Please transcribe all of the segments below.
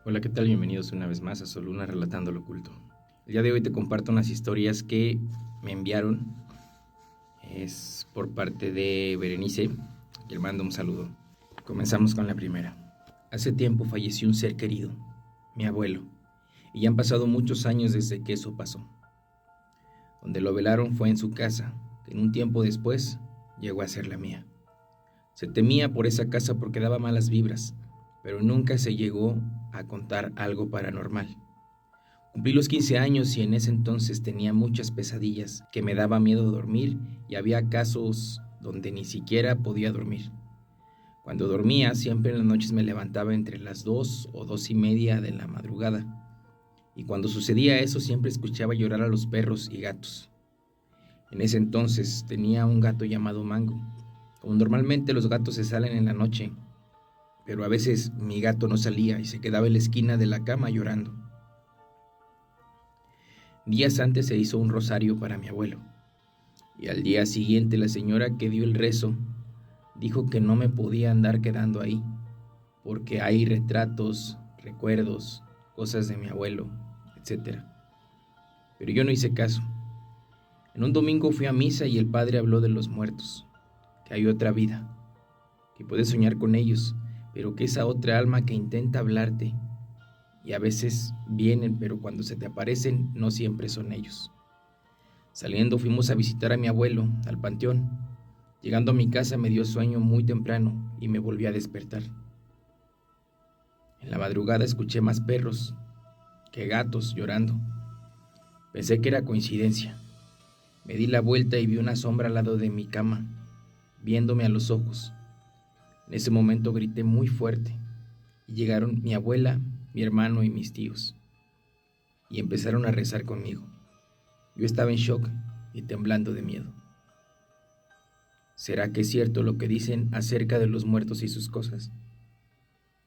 Hola, ¿qué tal? Bienvenidos una vez más a Soluna Relatando lo Oculto. El día de hoy te comparto unas historias que me enviaron. Es por parte de Berenice, que le mando un saludo. Comenzamos con la primera. Hace tiempo falleció un ser querido, mi abuelo, y ya han pasado muchos años desde que eso pasó. Donde lo velaron fue en su casa, que en un tiempo después llegó a ser la mía. Se temía por esa casa porque daba malas vibras, pero nunca se llegó a contar algo paranormal. Cumplí los 15 años y en ese entonces tenía muchas pesadillas que me daba miedo dormir y había casos donde ni siquiera podía dormir. Cuando dormía, siempre en las noches me levantaba entre las 2 o 2:30 de la madrugada. Y cuando sucedía eso, siempre escuchaba llorar a los perros y gatos. En ese entonces tenía un gato llamado Mango. Como normalmente los gatos se salen en la noche, pero a veces mi gato no salía y se quedaba en la esquina de la cama llorando. Días antes se hizo un rosario para mi abuelo, y al día siguiente la señora que dio el rezo dijo que no me podía andar quedando ahí, porque hay retratos, recuerdos, cosas de mi abuelo, etcétera. Pero yo no hice caso. En un domingo fui a misa y el padre habló de los muertos, que hay otra vida, que puedes soñar con ellos, pero que esa otra alma que intenta hablarte, y a veces vienen, pero cuando se te aparecen no siempre son ellos. Saliendo fuimos a visitar a mi abuelo, al panteón. Llegando a mi casa me dio sueño muy temprano y me volví a despertar. En la madrugada escuché más perros que gatos llorando. Pensé que era coincidencia. Me di la vuelta y vi una sombra al lado de mi cama, viéndome a los ojos. En ese momento grité muy fuerte y llegaron mi abuela, mi hermano y mis tíos, y empezaron a rezar conmigo. Yo estaba en shock y temblando de miedo. ¿Será que es cierto lo que dicen acerca de los muertos y sus cosas?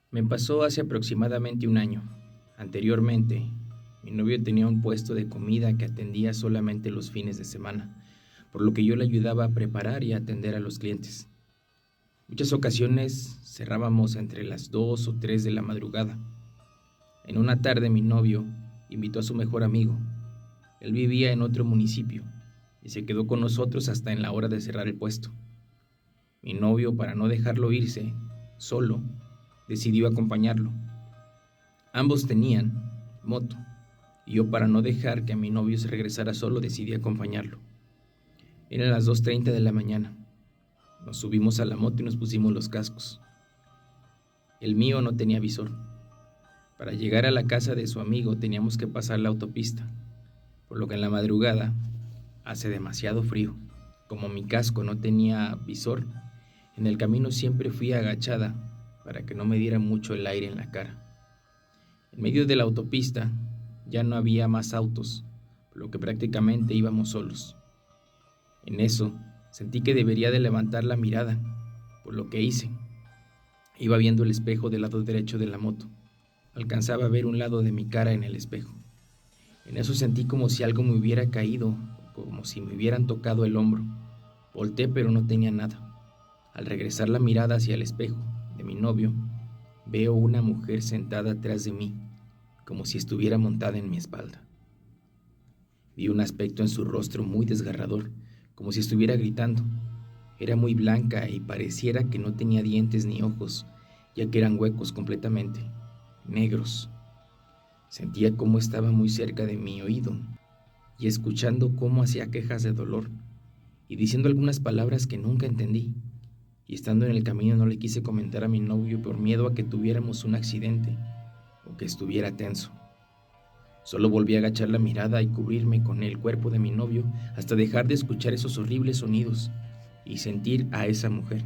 Me pasó hace aproximadamente un año. Anteriormente, mi novio tenía un puesto de comida que atendía solamente los fines de semana, por lo que yo le ayudaba a preparar y a atender a los clientes. Muchas ocasiones cerrábamos entre las 2 o 3 de la madrugada. En una tarde mi novio invitó a su mejor amigo. Él vivía en otro municipio y se quedó con nosotros hasta en la hora de cerrar el puesto. Mi novio, para no dejarlo irse solo, decidió acompañarlo. Ambos tenían moto y yo, para no dejar que a mi novio se regresara solo, decidí acompañarlo. Eran las 2:30 de la mañana. Nos subimos a la moto y nos pusimos los cascos. El mío no tenía visor. Para llegar a la casa de su amigo teníamos que pasar la autopista, por lo que en la madrugada hace demasiado frío. Como mi casco no tenía visor, en el camino siempre fui agachada para que no me diera mucho el aire en la cara. En medio de la autopista ya no había más autos, por lo que prácticamente íbamos solos. En eso sentí que debería de levantar la mirada, por lo que hice. Iba viendo el espejo del lado derecho de la moto. Alcanzaba a ver un lado de mi cara en el espejo. En eso sentí como si algo me hubiera caído, como si me hubieran tocado el hombro. Volté, pero no tenía nada. Al regresar la mirada hacia el espejo de mi novio, veo una mujer sentada atrás de mí, como si estuviera montada en mi espalda. Vi un aspecto en su rostro muy desgarrador, como si estuviera gritando. Era muy blanca y pareciera que no tenía dientes ni ojos, ya que eran huecos completamente, negros. Sentía cómo estaba muy cerca de mi oído y escuchando cómo hacía quejas de dolor y diciendo algunas palabras que nunca entendí. Y estando en el camino no le quise comentar a mi novio por miedo a que tuviéramos un accidente o que estuviera tenso. Solo volví a agachar la mirada y cubrirme con el cuerpo de mi novio hasta dejar de escuchar esos horribles sonidos y sentir a esa mujer.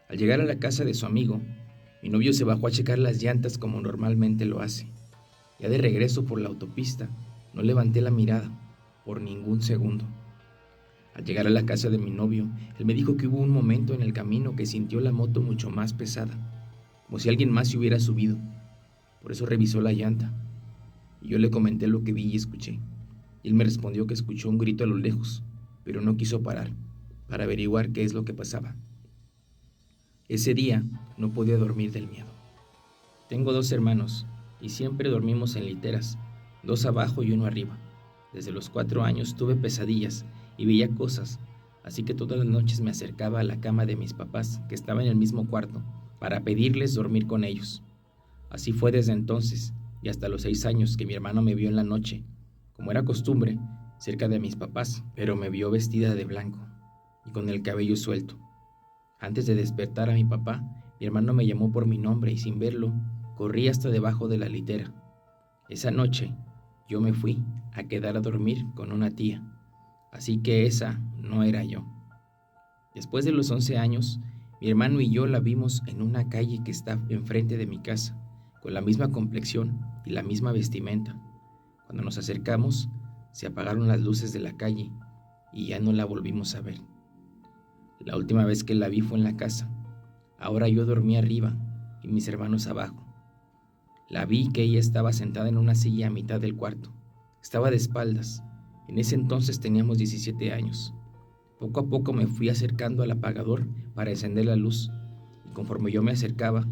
Al llegar a la casa de su amigo, mi novio se bajó a checar las llantas como normalmente lo hace. Ya de regreso por la autopista, no levanté la mirada por ningún segundo. Al llegar a la casa de mi novio, él me dijo que hubo un momento en el camino que sintió la moto mucho más pesada, como si alguien más se hubiera subido. Por eso revisó la llanta. Y yo le comenté lo que vi y escuché. Y él me respondió que escuchó un grito a lo lejos, pero no quiso parar para averiguar qué es lo que pasaba. Ese día no podía dormir del miedo. Tengo 2 hermanos y siempre dormimos en literas, 2 abajo y 1 arriba. Desde los 4 años tuve pesadillas y veía cosas, así que todas las noches me acercaba a la cama de mis papás, que estaba en el mismo cuarto, para pedirles dormir con ellos. Así fue desde entonces y hasta los 6 años que mi hermano me vio en la noche, como era costumbre, cerca de mis papás, pero me vio vestida de blanco y con el cabello suelto. Antes de despertar a mi papá, mi hermano me llamó por mi nombre y sin verlo, corrí hasta debajo de la litera. Esa noche, yo me fui a quedar a dormir con una tía, así que esa no era yo. Después de los 11 años, mi hermano y yo la vimos en una calle que está enfrente de mi casa, con la misma complexión y la misma vestimenta. Cuando nos acercamos, se apagaron las luces de la calle y ya no la volvimos a ver. La última vez que la vi fue en la casa. Ahora yo dormía arriba y mis hermanos abajo. La vi que ella estaba sentada en una silla a mitad del cuarto. Estaba de espaldas. En ese entonces teníamos 17 años. Poco a poco me fui acercando al apagador para encender la luz, y conforme yo me acercaba,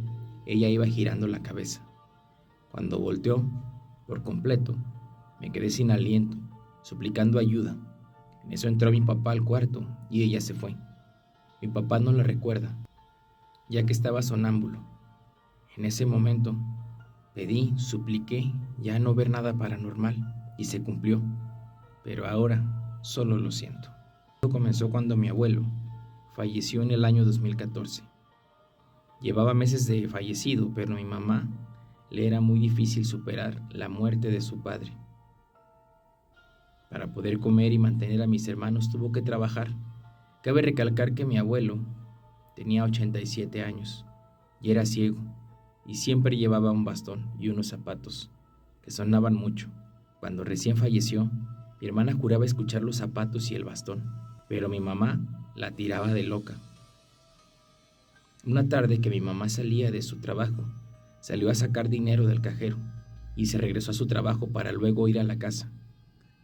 ella iba girando la cabeza. Cuando volteó, por completo, me quedé sin aliento, suplicando ayuda. En eso entró mi papá al cuarto y ella se fue. Mi papá no la recuerda, ya que estaba sonámbulo. En ese momento, pedí, supliqué ya no ver nada paranormal y se cumplió, pero ahora solo lo siento. Todo comenzó cuando mi abuelo falleció en el año 2014. Llevaba meses de fallecido, pero a mi mamá le era muy difícil superar la muerte de su padre. Para poder comer y mantener a mis hermanos tuvo que trabajar. Cabe recalcar que mi abuelo tenía 87 años y era ciego, y siempre llevaba un bastón y unos zapatos que sonaban mucho. Cuando recién falleció, mi hermana juraba escuchar los zapatos y el bastón, pero mi mamá la tiraba de loca. Una tarde que mi mamá salía de su trabajo, salió a sacar dinero del cajero y se regresó a su trabajo para luego ir a la casa.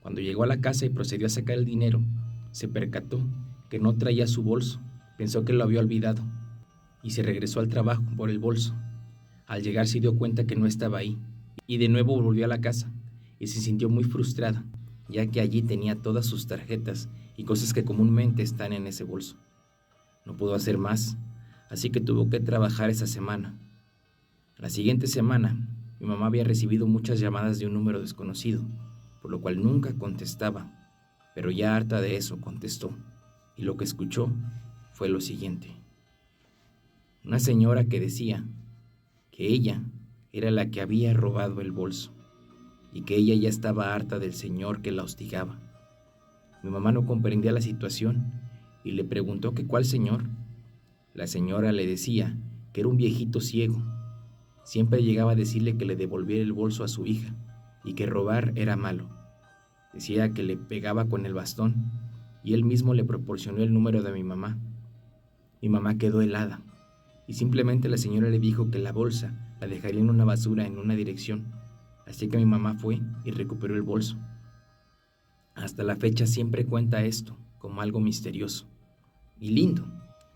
Cuando llegó a la casa y procedió a sacar el dinero, se percató que no traía su bolso, pensó que lo había olvidado y se regresó al trabajo por el bolso. Al llegar se dio cuenta que no estaba ahí y de nuevo volvió a la casa y se sintió muy frustrada, ya que allí tenía todas sus tarjetas y cosas que comúnmente están en ese bolso. No pudo hacer más, así que tuvo que trabajar esa semana. La siguiente semana, mi mamá había recibido muchas llamadas de un número desconocido, por lo cual nunca contestaba, pero ya harta de eso contestó, y lo que escuchó fue lo siguiente. Una señora que decía que ella era la que había robado el bolso y que ella ya estaba harta del señor que la hostigaba. Mi mamá no comprendía la situación y le preguntó que cuál señor. La señora le decía que era un viejito ciego. Siempre llegaba a decirle que le devolviera el bolso a su hija y que robar era malo. Decía que le pegaba con el bastón y él mismo le proporcionó el número de mi mamá. Mi mamá quedó helada y simplemente la señora le dijo que la bolsa la dejaría en una basura en una dirección. Así que mi mamá fue y recuperó el bolso. Hasta la fecha siempre cuenta esto como algo misterioso y lindo,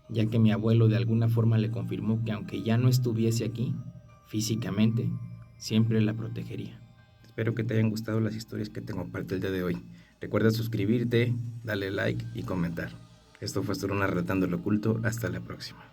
ya que mi abuelo de alguna forma le confirmó que aunque ya no estuviese aquí, físicamente, siempre la protegería. Espero que te hayan gustado las historias que tengo para el día de hoy. Recuerda suscribirte, darle like y comentar. Esto fue Solo Relatando lo Oculto. Hasta la próxima.